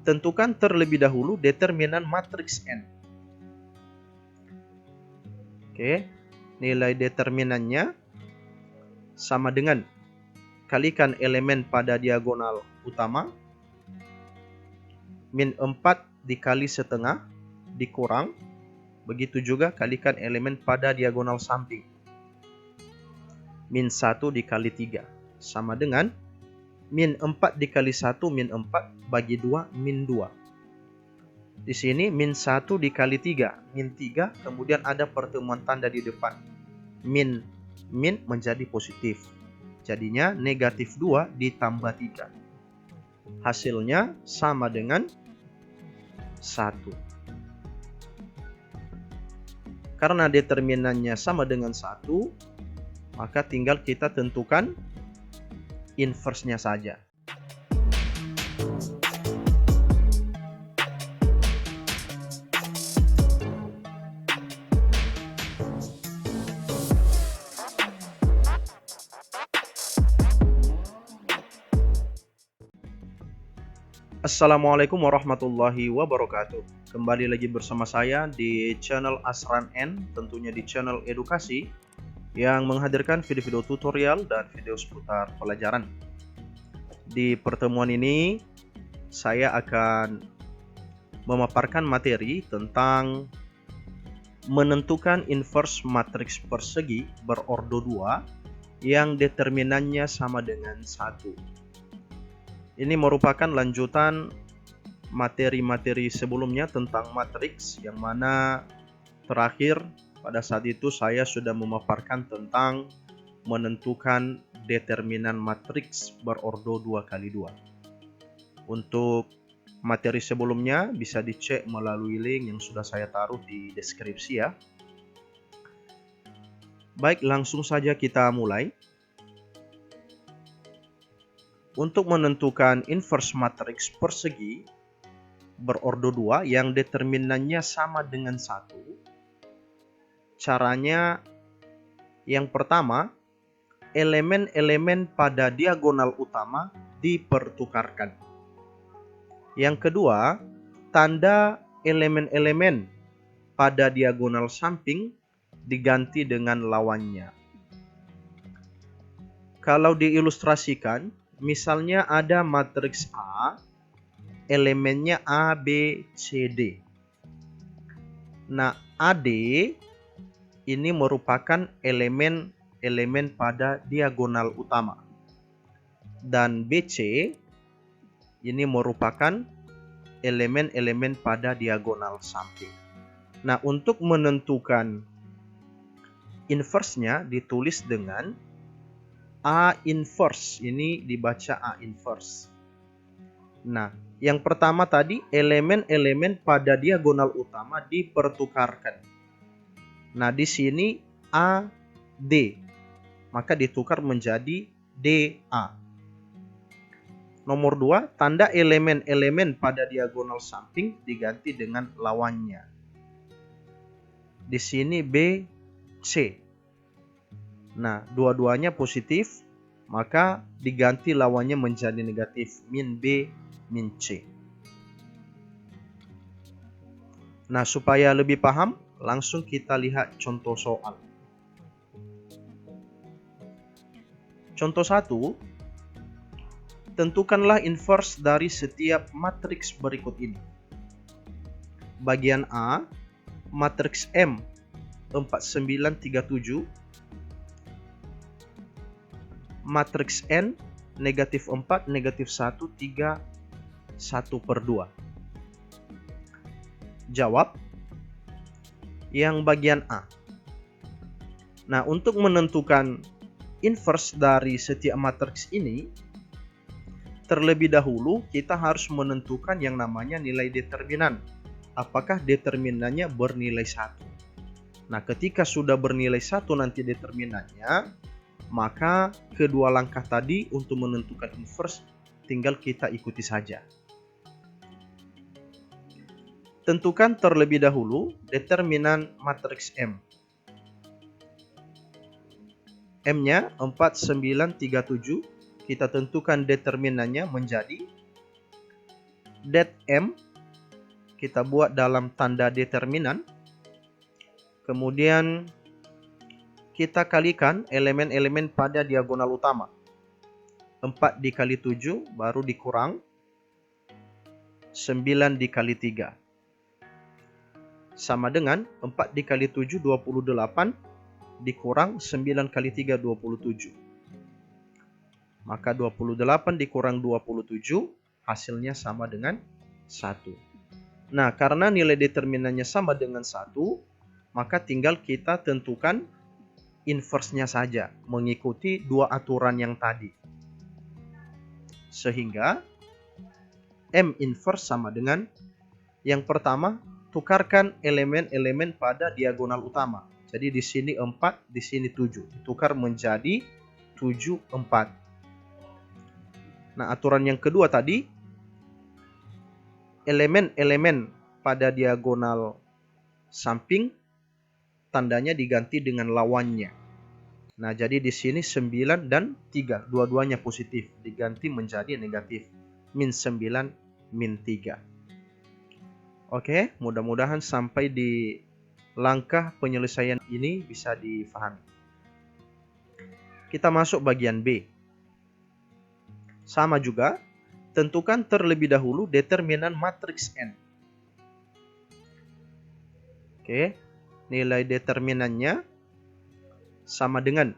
tentukan terlebih dahulu determinan matriks N. Oke, nilai determinannya sama dengan kalikan elemen pada diagonal utama min 4 dikali setengah dikurang, begitu juga kalikan elemen pada diagonal samping min 1 dikali 3 sama dengan min 4 dikali 1 min 4 bagi 2 min 2. Di sini min 1 dikali 3 min 3, kemudian ada pertemuan tanda di depan min menjadi positif. Jadinya negatif 2 ditambah 3. Hasilnya sama dengan 1. Karena determinannya sama dengan 1, maka tinggal kita tentukan inverse-nya saja. Assalamualaikum warahmatullahi wabarakatuh. Kembali lagi bersama saya di channel Asran N, tentunya di channel edukasi yang menghadirkan video-video tutorial dan video seputar pelajaran. Di pertemuan ini saya akan memaparkan materi tentang menentukan inverse matriks persegi berordo 2 yang determinannya sama dengan 1. Ini merupakan lanjutan materi-materi sebelumnya tentang matriks, yang mana terakhir pada saat itu saya sudah memaparkan tentang menentukan determinan matriks berordo 2x2. Untuk materi sebelumnya bisa dicek melalui link yang sudah saya taruh di deskripsi ya. Baik, langsung saja kita mulai. Untuk menentukan inverse matriks persegi berordo 2 yang determinannya sama dengan 1, caranya yang pertama, elemen-elemen pada diagonal utama dipertukarkan. Yang kedua, tanda elemen-elemen pada diagonal samping diganti dengan lawannya. Kalau diilustrasikan, misalnya ada matriks A, elemennya A, B, C, D. Nah, AD ini merupakan elemen pada diagonal utama. Dan BC ini merupakan elemen-elemen pada diagonal samping. Nah, untuk menentukan inverse-nya ditulis dengan A inverse, ini dibaca A inverse. Nah, yang pertama tadi elemen-elemen pada diagonal utama dipertukarkan. Nah, di sini A, D, maka ditukar menjadi DA. Nomor 2, tanda elemen-elemen pada diagonal samping diganti dengan lawannya. Di sini B, C. Nah, dua-duanya positif, maka diganti lawannya menjadi negatif, min B, min C. Nah, supaya lebih paham, langsung kita lihat contoh soal. Contoh 1, tentukanlah inverse dari setiap matriks berikut ini. Bagian A, matriks M 4937, matriks N negatif 4, negatif 1, 3, 1/2. Jawab yang bagian A. Nah, untuk menentukan inverse dari setiap matriks ini, terlebih dahulu kita harus menentukan yang namanya nilai determinan. Apakah determinannya bernilai 1? Nah, ketika sudah bernilai 1 nanti determinannya, maka kedua langkah tadi untuk menentukan inverse tinggal kita ikuti saja. Tentukan terlebih dahulu determinan matriks M. M-nya 4937, kita tentukan determinannya menjadi Det M kita buat dalam tanda determinan. Kemudian kita kalikan elemen-elemen pada diagonal utama. 4 dikali 7 baru dikurang 9 dikali 3. Sama dengan 4 dikali 7 28 dikurang 9 kali 3 27. Maka 28 dikurang 27 hasilnya sama dengan 1. Nah, karena nilai determinannya sama dengan 1, maka tinggal kita tentukan inverse-nya saja mengikuti dua aturan yang tadi. Sehingga M inverse sama dengan yang pertama, tukarkan elemen-elemen pada diagonal utama. Jadi di sini 4, di sini 7. Ditukar menjadi 7, 4. Nah, aturan yang kedua tadi, elemen-elemen pada diagonal samping tandanya diganti dengan lawannya. Nah, jadi di sini 9 dan 3, dua-duanya positif, diganti menjadi negatif. Min 9, min 3. Oke, mudah-mudahan sampai di langkah penyelesaian ini bisa difahami. Kita masuk bagian B. Sama juga, tentukan terlebih dahulu determinan matriks N. Oke, nilai determinannya sama dengan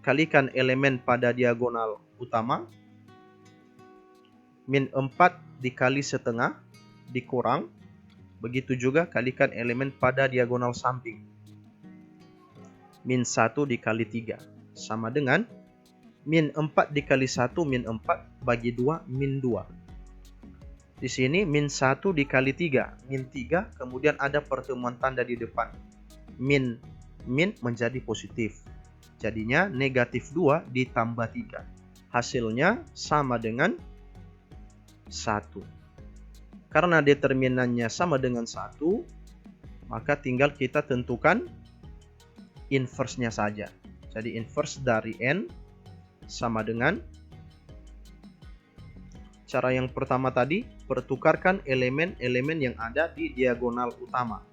kalikan elemen pada diagonal utama, min 4 dikali setengah dikurang, begitu juga kalikan elemen pada diagonal samping, min 1 dikali 3, sama dengan min 4 dikali 1 min 4 bagi 2 min 2. Di sini min 1 dikali 3, min 3, kemudian ada pertemuan tanda di depan. Min menjadi positif. Jadinya negatif 2 ditambah 3. Hasilnya sama dengan 1. Karena determinannya sama dengan 1, maka tinggal kita tentukan inverse-nya saja. Jadi inverse dari N sama dengan cara yang pertama tadi, pertukarkan elemen-elemen yang ada di diagonal utama.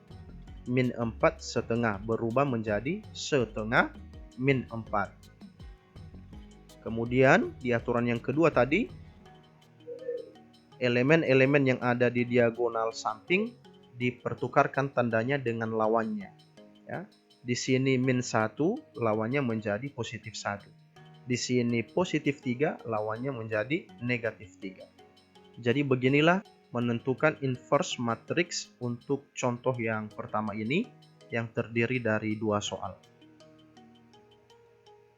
Min 4 setengah berubah menjadi setengah min 4. Kemudian di aturan yang kedua tadi, elemen-elemen yang ada di diagonal samping dipertukarkan tandanya dengan lawannya. Ya. Di sini min 1, lawannya menjadi positif 1. Di sini positif 3, lawannya menjadi negatif 3. Jadi beginilah menentukan inverse matriks untuk contoh yang pertama ini yang terdiri dari 2 soal.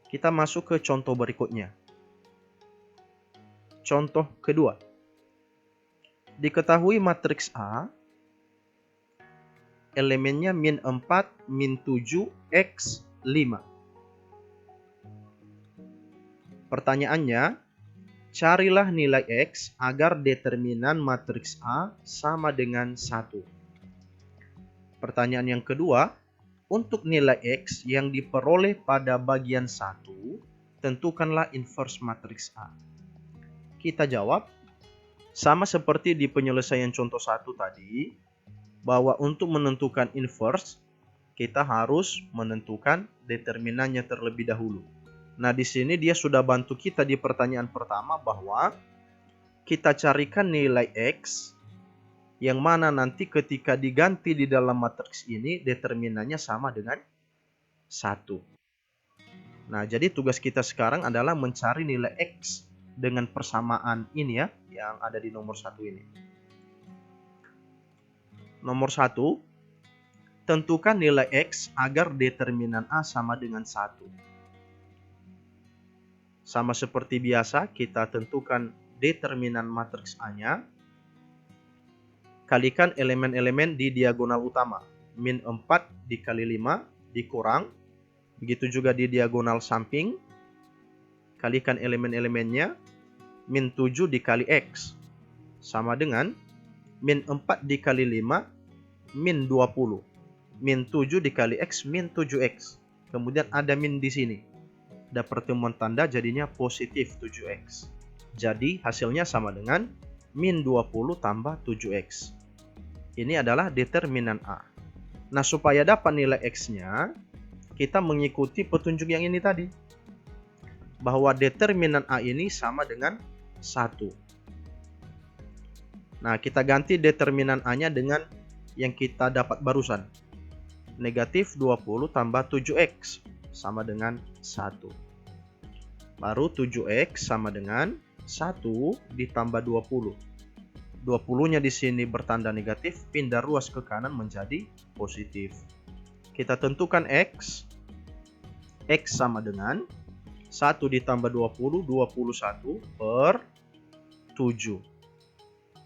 Kita masuk ke contoh berikutnya. Contoh kedua. Diketahui matriks A, elemennya min 4, min 7, X 5. Pertanyaannya, carilah nilai X agar determinan matriks A sama dengan 1. Pertanyaan yang kedua, untuk nilai X yang diperoleh pada bagian 1, tentukanlah inverse matriks A. Kita jawab, sama seperti di penyelesaian contoh 1 tadi, bahwa untuk menentukan inverse, kita harus menentukan determinannya terlebih dahulu. Nah, di sini dia sudah bantu kita di pertanyaan pertama bahwa kita carikan nilai X yang mana nanti ketika diganti di dalam matriks ini determinannya sama dengan 1. Nah, jadi tugas kita sekarang adalah mencari nilai X dengan persamaan ini ya, yang ada di nomor 1 ini. Nomor 1, tentukan nilai X agar determinan A sama dengan 1. Sama seperti biasa, kita tentukan determinan matriks A-nya. Kalikan elemen-elemen di diagonal utama. Min 4 dikali 5 dikurang. Begitu juga di diagonal samping. Kalikan elemen-elemennya. Min 7 dikali X. Sama dengan min 4 dikali 5, min 20. Min 7 dikali X, min 7X. Kemudian ada min di sini. Ada pertemuan tanda jadinya positif 7X. Jadi hasilnya sama dengan min 20 tambah 7x. Ini adalah determinan A. Nah, supaya dapat nilai X-nya, kita mengikuti petunjuk yang ini tadi. Bahwa determinan A ini sama dengan 1. Nah, kita ganti determinan A-nya dengan yang kita dapat barusan. Negatif 20 tambah 7x sama dengan 1. Baru 7x sama dengan 1 ditambah 20. 20-nya di sini bertanda negatif, pindah ruas ke kanan menjadi positif. Kita tentukan X. X sama dengan 1 ditambah 20, 21 per 7.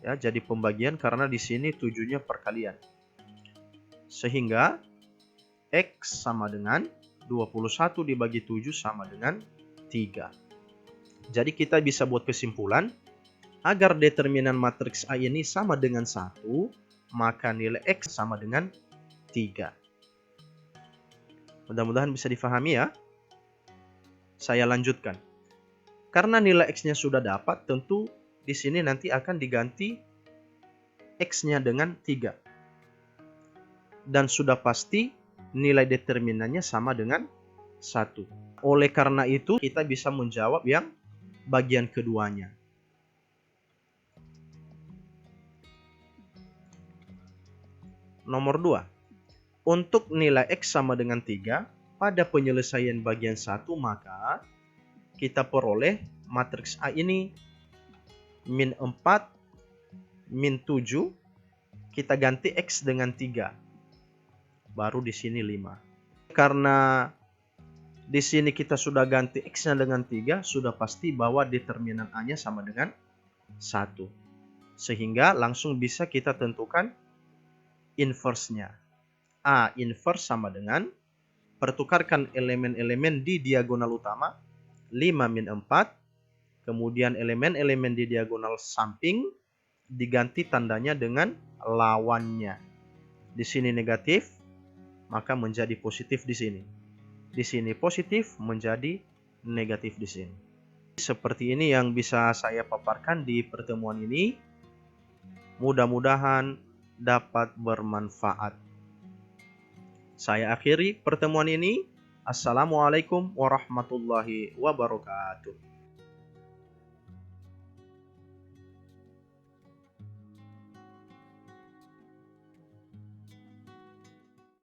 Ya, jadi pembagian karena di sini 7-nya perkalian. Sehingga X sama dengan 21 dibagi 7 sama dengan 3. Jadi kita bisa buat kesimpulan, agar determinan matriks A ini sama dengan 1, maka nilai X sama dengan 3. Mudah-mudahan bisa difahami ya. Saya lanjutkan. Karena nilai X-nya sudah dapat, tentu di sini nanti akan diganti X-nya dengan 3. Dan sudah pasti nilai determinannya sama dengan 1. Oleh karena itu, kita bisa menjawab yang bagian keduanya. Nomor 2. Untuk nilai X sama dengan 3, pada penyelesaian bagian 1, maka kita peroleh matriks A ini min 4, min 7, kita ganti X dengan 3. Baru di sini 5. Karena di sini kita sudah ganti X-nya dengan 3, sudah pasti bahwa determinan A-nya sama dengan 1. Sehingga langsung bisa kita tentukan inverse-nya. A inverse sama dengan, pertukarkan elemen-elemen di diagonal utama, 5 min 4, kemudian elemen-elemen di diagonal samping, diganti tandanya dengan lawannya. Di sini negatif, maka menjadi positif di sini. Di sini positif, menjadi negatif di sini. Seperti ini yang bisa saya paparkan di pertemuan ini. Mudah-mudahan dapat bermanfaat. Saya akhiri pertemuan ini. Assalamualaikum warahmatullahi wabarakatuh.